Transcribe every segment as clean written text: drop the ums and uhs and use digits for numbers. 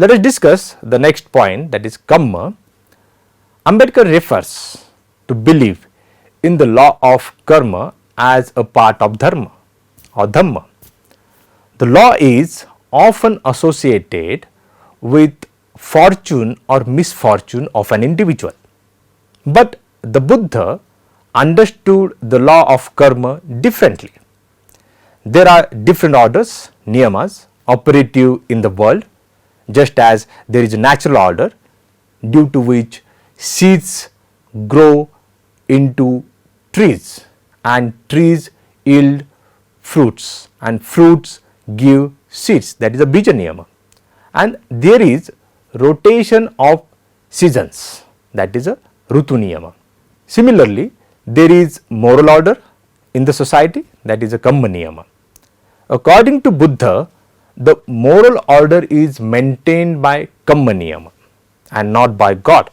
Let us discuss the next point, that is karma. Ambedkar refers to belief in the law of karma as a part of dharma or dhamma. The law is often associated with fortune or misfortune of an individual, but the Buddha understood the law of karma differently. There are different orders, niyamas, operative in the world, just as there is a natural order due to which seeds grow into trees and trees yield fruits and fruits give seeds, that is a bija niyama, and there is rotation of seasons, that is a rutu niyama. Similarly, there is moral order in the society, that is a kamma niyama. According to Buddha, the moral order is maintained by kamma niyama and not by God.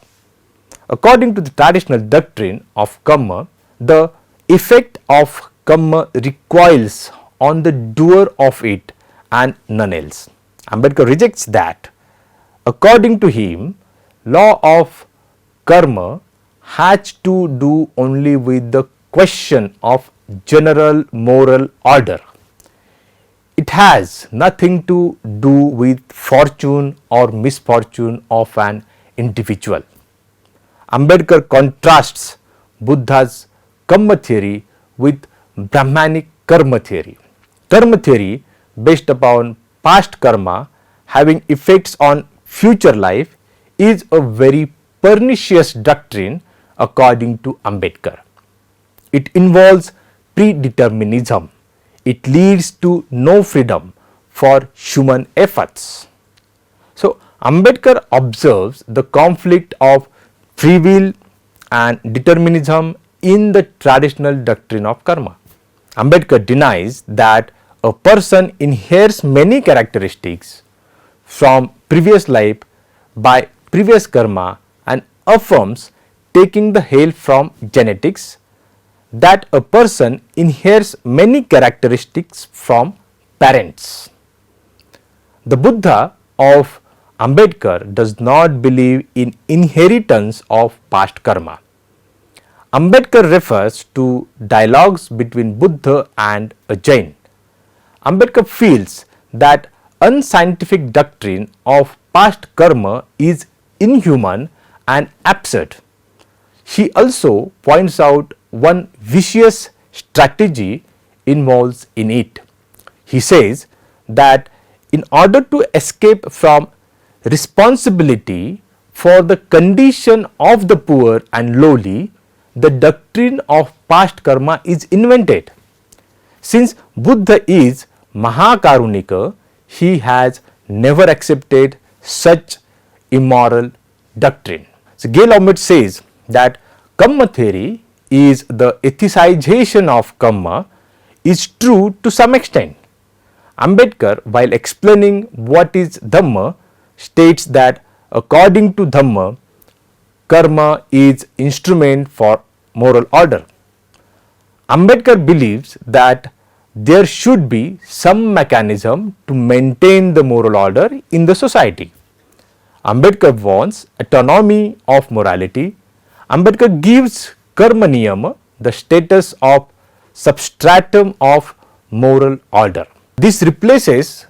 According to the traditional doctrine of karma, the effect of karma recoils on the doer of it and none else. Ambedkar rejects that. According to him, law of karma has to do only with the question of general moral order. It has nothing to do with fortune or misfortune of an individual. Ambedkar contrasts Buddha's karma theory with Brahmanic karma theory. Karma theory based upon past karma having effects on future life is a very pernicious doctrine according to Ambedkar. It involves predeterminism. It leads to no freedom for human efforts. So, Ambedkar observes the conflict of free will and determinism in the traditional doctrine of karma. Ambedkar denies that a person inherits many characteristics from previous life by previous karma and affirms, taking the help from genetics, that a person inherits many characteristics from parents. The Buddha of Ambedkar does not believe in inheritance of past karma. Ambedkar refers to dialogues between Buddha and a Jain. Ambedkar feels that unscientific doctrine of past karma is inhuman and absurd. He also points out one vicious strategy involves in it. He says that in order to escape from responsibility for the condition of the poor and lowly, the doctrine of past karma is invented. Since Buddha is Mahakarunika, he has never accepted such immoral doctrine. So, Gail Ahmed says that karma theory is the ethicization of karma is true to some extent. Ambedkar, while explaining what is Dhamma, states that according to Dhamma, karma is instrument for moral order. Ambedkar believes that there should be some mechanism to maintain the moral order in the society. Ambedkar wants autonomy of morality. Ambedkar gives karma niyama the status of substratum of moral order. This replaces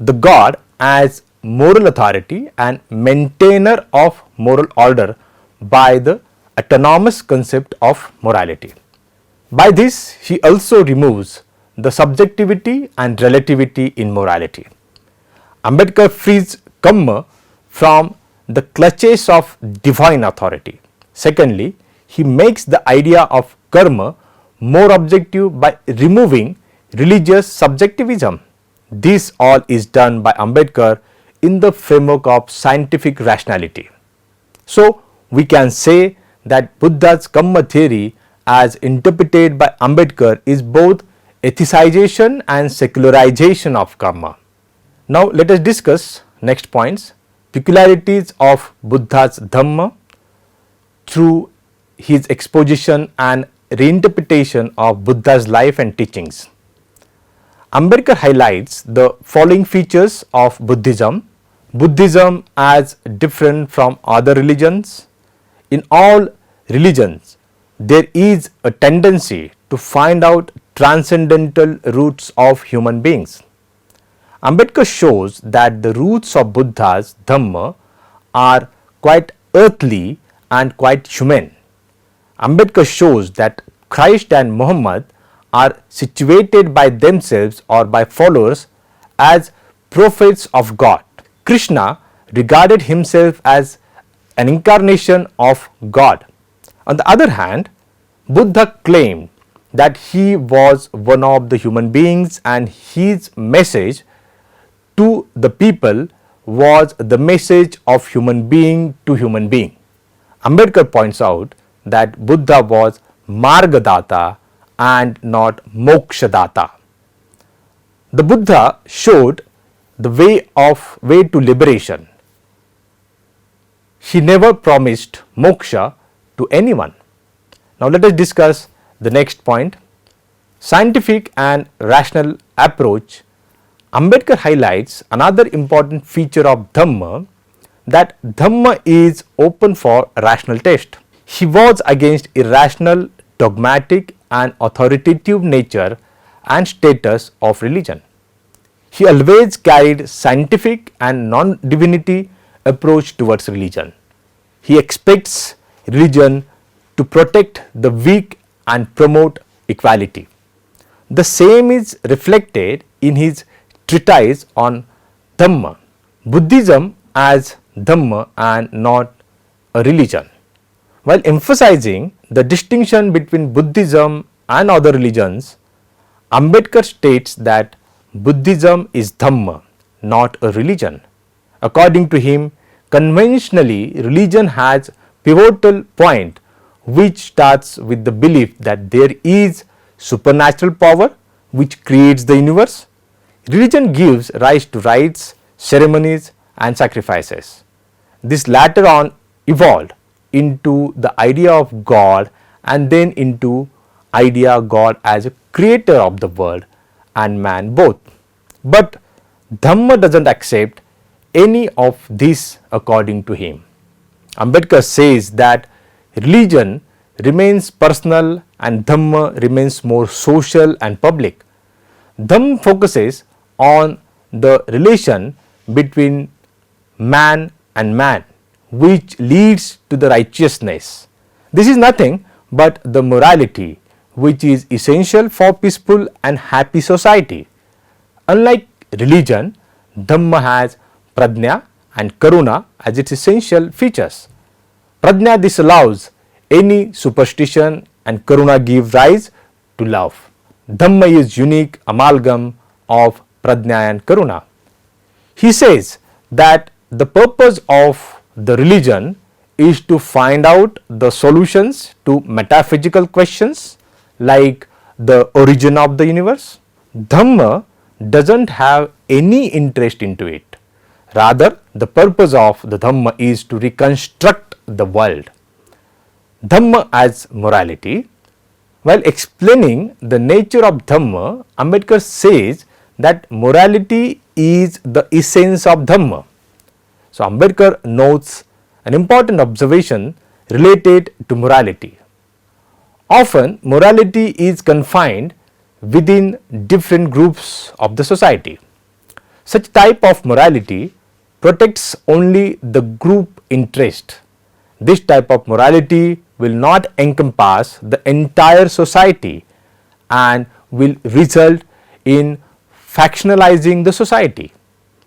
the God as moral authority and maintainer of moral order by the autonomous concept of morality. By this, he also removes the subjectivity and relativity in morality. Ambedkar frees karma from the clutches of divine authority. Secondly, he makes the idea of karma more objective by removing religious subjectivism. This all is done by Ambedkar in the framework of scientific rationality. So, we can say that Buddha's karma theory as interpreted by Ambedkar is both ethicization and secularization of karma. Now, let us discuss next points: peculiarities of Buddha's Dhamma through his exposition and reinterpretation of Buddha's life and teachings. Ambedkar highlights the following features of Buddhism. Buddhism as different from other religions. In all religions, there is a tendency to find out transcendental roots of human beings. Ambedkar shows that the roots of Buddha's Dhamma are quite earthly and quite human. Ambedkar shows that Christ and Muhammad are situated by themselves or by followers as prophets of God. Krishna regarded himself as an incarnation of God. On the other hand, Buddha claimed that he was one of the human beings and his message to the people was the message of human being to human being. Ambedkar points out that Buddha was Margadata and not Mokshadata. The Buddha showed the way to liberation. He never promised moksha to anyone. Now let us discuss the next point. Scientific and rational approach. Ambedkar highlights another important feature of Dhamma, that Dhamma is open for rational test. He was against irrational, dogmatic and authoritative nature and status of religion. He always carried scientific and non-divinity approach towards religion. He expects religion to protect the weak and promote equality. The same is reflected in his treatise on Dhamma. Buddhism as Dhamma and not a religion. While emphasizing the distinction between Buddhism and other religions, Ambedkar states that Buddhism is Dhamma, not a religion. According to him, conventionally religion has pivotal point which starts with the belief that there is supernatural power which creates the universe. Religion gives rise to rites, ceremonies and sacrifices. This latter on evolved into the idea of God and then into idea God as a creator of the world and man both. But Dhamma doesn't accept any of this according to him. Ambedkar says that religion remains personal and Dhamma remains more social and public. Dhamma focuses on the relation between man and man, which leads to the righteousness. This is nothing but the morality which is essential for peaceful and happy society. Unlike religion, Dhamma has Prajna and Karuna as its essential features. Prajna disallows any superstition and Karuna gives rise to love. Dhamma is unique amalgam of Prajna and Karuna. He says that the purpose of the religion is to find out the solutions to metaphysical questions like the origin of the universe. Dhamma doesn't have any interest into it. Rather, the purpose of the Dhamma is to reconstruct the world. Dhamma as morality. While explaining the nature of Dhamma, Ambedkar says that morality is the essence of Dhamma. So, Ambedkar notes an important observation related to morality. Often, morality is confined within different groups of the society. Such type of morality protects only the group interest. This type of morality will not encompass the entire society and will result in factionalizing the society.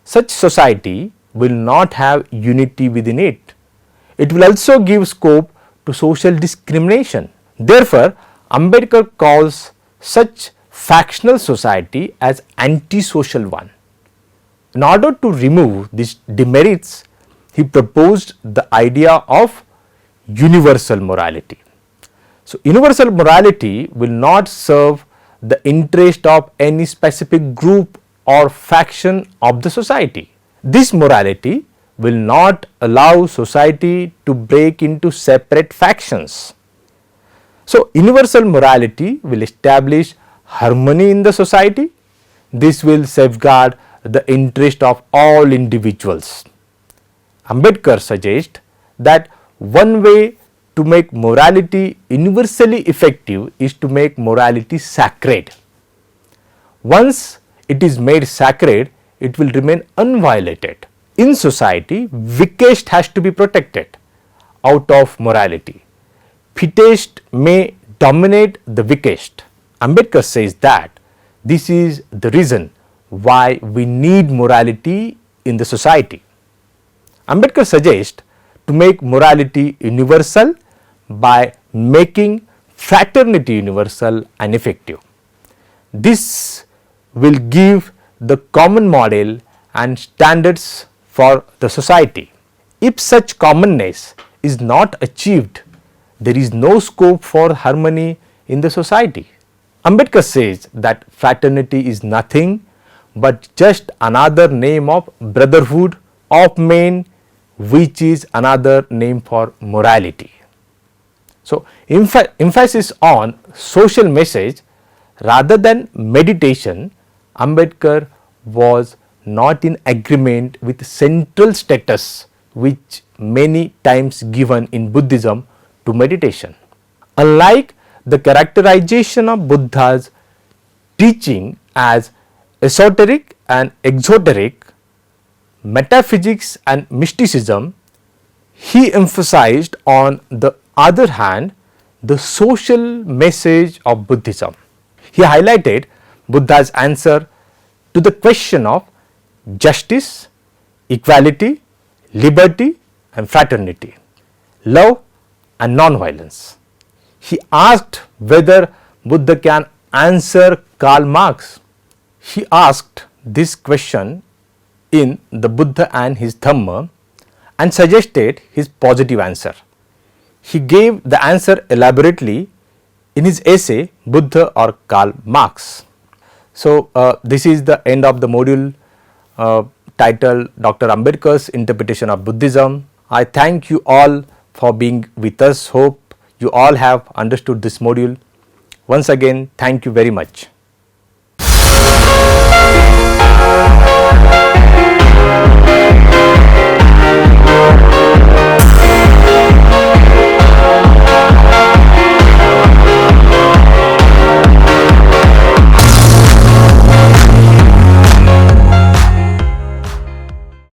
Such society will not have unity within it. It will also give scope to social discrimination. Therefore, Ambedkar calls such factional society as anti-social one. In order to remove these demerits, he proposed the idea of universal morality. So, universal morality will not serve the interest of any specific group or faction of the society. This morality will not allow society to break into separate factions. So, universal morality will establish harmony in the society. This will safeguard the interest of all individuals. Ambedkar suggests that one way to make morality universally effective is to make morality sacred. Once it is made sacred, it will remain unviolated. In society, weakest has to be protected out of morality. Fittest may dominate the weakest. Ambedkar says that this is the reason why we need morality in the society. Ambedkar suggests to make morality universal by making fraternity universal and effective. This will give the common model and standards for the society. If such commonness is not achieved, there is no scope for harmony in the society. Ambedkar says that fraternity is nothing but just another name of brotherhood of men, which is another name for morality. So, emphasis on social message rather than meditation, Ambedkar was not in agreement with central status which many times given in Buddhism to meditation. Unlike the characterization of Buddha's teaching as esoteric and exoteric, metaphysics and mysticism, he emphasized on the other hand the social message of Buddhism. He highlighted Buddha's answer to the question of justice, equality, liberty and fraternity, love and non-violence. He asked whether Buddha can answer Karl Marx. He asked this question in the Buddha and his Dhamma and suggested his positive answer. He gave the answer elaborately in his essay Buddha or Karl Marx. So, this is the end of the module titled Dr. Ambedkar's Interpretation of Buddhism. I thank you all for being with us. Hope you all have understood this module. Once again, thank you very much.